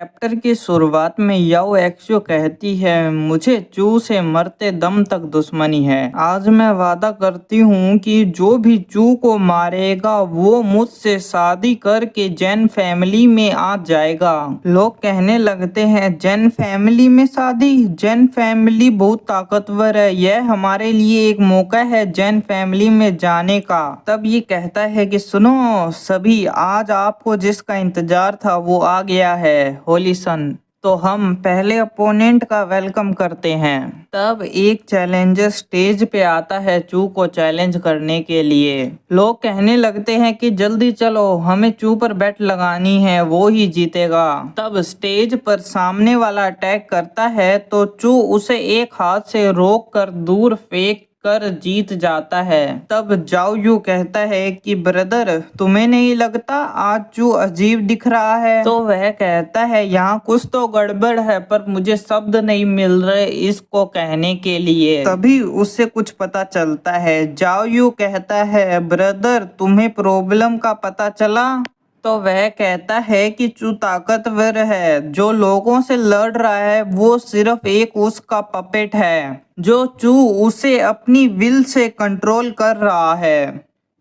Chapter की शुरुआत में याओ एक्सो कहती है, मुझे चू से मरते दम तक दुश्मनी है। आज मैं वादा करती हूँ कि जो भी चू को मारेगा वो मुझसे शादी करके जैन फैमिली में आ जाएगा। लोग कहने लगते हैं, जैन फैमिली में शादी? जैन फैमिली बहुत ताकतवर है, यह हमारे लिए एक मौका है जैन फैमिली में जाने का। तब ये कहता है कि सुनो सभी, आज आपको जिसका इंतजार था वो आ गया है, होली सन। तो हम पहले अपोनेंट का वेलकम करते हैं। तब एक चैलेंजर स्टेज पे आता है चू को चैलेंज करने के लिए। लोग कहने लगते हैं कि जल्दी चलो, हमें चू पर बेट लगानी है, वो ही जीतेगा। तब स्टेज पर सामने वाला अटैक करता है तो चू उसे एक हाथ से रोक कर दूर फेंक कर जीत जाता है। तब जाओ यू कहता है कि ब्रदर, तुम्हें नहीं लगता आज चू अजीब दिख रहा है? तो वह कहता है, यहाँ कुछ तो गड़बड़ है पर मुझे शब्द नहीं मिल रहे इसको कहने के लिए। तभी उससे कुछ पता चलता है। जाओ यू कहता है, ब्रदर तुम्हें प्रॉब्लम का पता चला? तो वह कहता है कि चू ताकतवर है, जो लोगों से लड़ रहा है वो सिर्फ एक उसका पपेट है, जो चू उसे अपनी विल से कंट्रोल कर रहा है।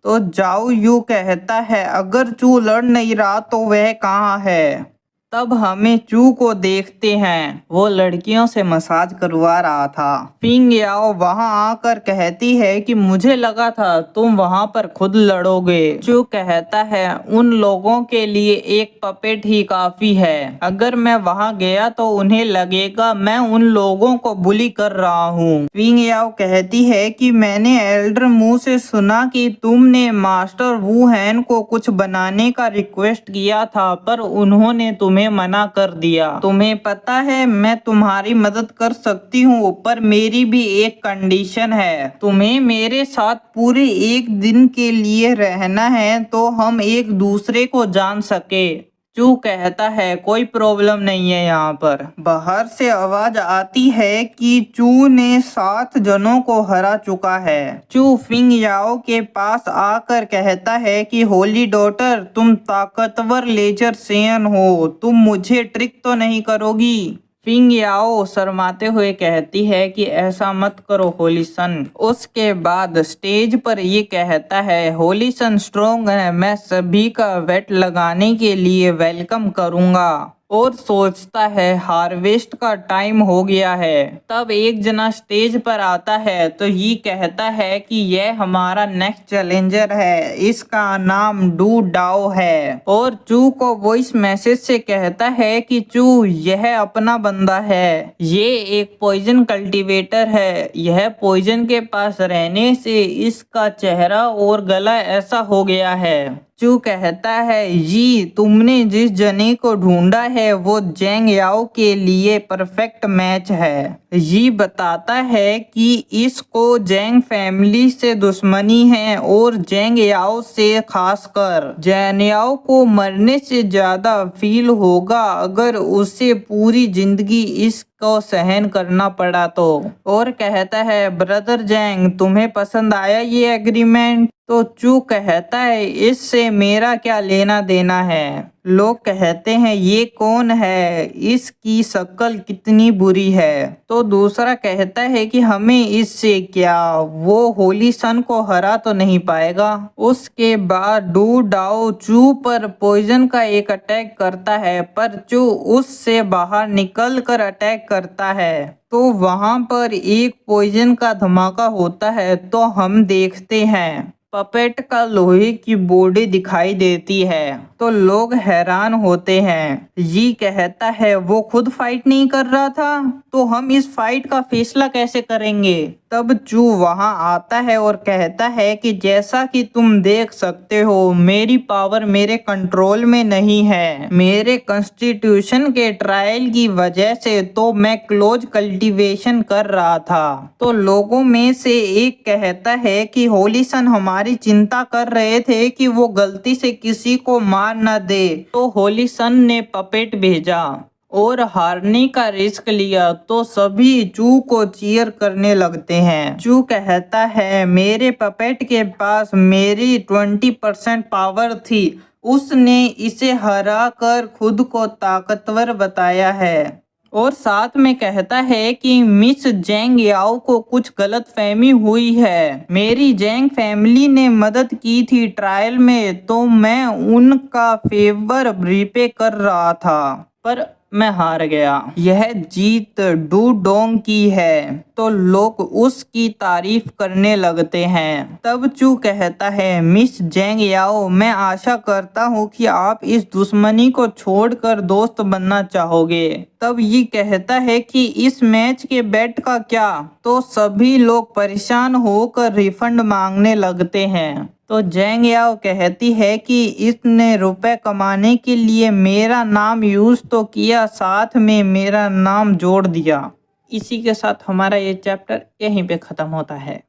तो जाओ यू कहता है, अगर चू लड़ नहीं रहा तो वह कहाँ है? तब हमें चू को देखते हैं, वो लड़कियों से मसाज करवा रहा था। पिंग याओ वहां आकर कहती है कि मुझे लगा था तुम वहां पर खुद लड़ोगे। चू कहता है, उन लोगों के लिए एक पपेट ही काफी है, अगर मैं वहां गया तो उन्हें लगेगा मैं उन लोगों को बुली कर रहा हूँ। पिंग याओ कहती है कि मैंने एल्डर मुंह से सुना कि तुमने मास्टर वू हैन को कुछ बनाने का रिक्वेस्ट किया था पर उन्होंने तुम्हें मना कर दिया। तुम्हें पता है मैं तुम्हारी मदद कर सकती हूँ पर मेरी भी एक कंडीशन है, तुम्हें मेरे साथ पूरे एक दिन के लिए रहना है तो हम एक दूसरे को जान सके। चू कहता है, कोई प्रॉब्लम नहीं है। यहाँ पर बाहर से आवाज आती है कि चू ने 7 जनों को हरा चुका है। चू फिंग याओ के पास आकर कहता है कि होली डॉटर, तुम ताकतवर लेजर सेयन हो, तुम मुझे ट्रिक तो नहीं करोगी? फिंग याओ शर्माते हुए कहती है कि ऐसा मत करो होली सन। उसके बाद स्टेज पर ये कहता है, होली सन स्ट्रोंग है, मैं सभी का वेट लगाने के लिए वेलकम करूंगा। और सोचता है हार्वेस्ट का टाइम हो गया है। तब एक जना स्टेज पर आता है तो ये कहता है कि यह हमारा नेक्स्ट चैलेंजर है, इसका नाम डू डाओ है। और चू को वॉइस मैसेज से कहता है कि चू, यह अपना बंदा है, ये एक पॉइजन कल्टीवेटर है, यह पॉइजन के पास रहने से इसका चेहरा और गला ऐसा हो गया है। चू कहता है, जी तुमने जिस जने को ढूंढा है वो जेंग याओ के लिए परफेक्ट मैच है। ये बताता है कि इसको जेंग फैमिली से दुश्मनी है और जेंग याओ से खासकर जेंग याओ को मरने से ज्यादा फील होगा अगर उसे पूरी जिंदगी इसको सहन करना पड़ा तो। और कहता है, ब्रदर जेंग तुम्हें पसंद आया ये एग्रीमेंट? तो चू कहता है, इससे मेरा क्या लेना देना है? लोग कहते हैं, ये कौन है, इसकी शक्ल कितनी बुरी है? तो दूसरा कहता है कि हमें इससे क्या, वो होली सन को हरा तो नहीं पाएगा। उसके बाद डू डाओ चू पर पॉइजन का एक अटैक करता है पर चू उससे बाहर निकल कर अटैक करता है। तो वहां पर एक पॉइजन का धमाका होता है तो हम देखते हैं पपेट का लोहे की बॉडी दिखाई देती है। तो लोग हैरान होते हैं। ये कहता है, वो खुद फाइट नहीं कर रहा था तो हम इस फाइट का फैसला कैसे करेंगे? तब चू वहां आता है और कहता है कि जैसा कि तुम देख सकते हो मेरी पावर मेरे कंट्रोल में नहीं है, मेरे कॉन्स्टिट्यूशन के ट्रायल की वजह से तो मैं क्लोज कल्टीवेशन कर रहा था। तो लोगों में से एक कहता है कि होली सन हमारी चिंता कर रहे थे कि वो गलती से किसी को मार न दे, तो होली सन ने पपेट भेजा और हारने का रिस्क लिया। तो सभी चू को चीयर करने लगते हैं। चू कहता है, मेरे पपेट के पास मेरी 20% पावर थी, उसने इसे हराकर खुद को ताकतवर बताया है। और साथ में कहता है कि मिस जेंग याओ को कुछ गलतफहमी हुई है। मेरी जेंग फैमिली ने मदद की थी ट्रायल में, तो मैं उनका फेवर रिपे कर रहा था, पर मैं हार गया। यह जीत डू डोंग की है, तो लोग उसकी तारीफ करने लगते हैं। तब चू कहता है, मिस जेंग याओ, मैं आशा करता हूँ कि आप इस दुश्मनी को छोड़कर दोस्त बनना चाहोगे। तब ये कहता है कि इस मैच के बेट का क्या? तो सभी लोग परेशान होकर रिफंड मांगने लगते हैं। तो जेंग याओ कहती है कि इसने रुपए कमाने के लिए मेरा नाम यूज तो किया, साथ में मेरा नाम जोड़ दिया। इसी के साथ हमारा ये चैप्टर यहीं पे ख़त्म होता है।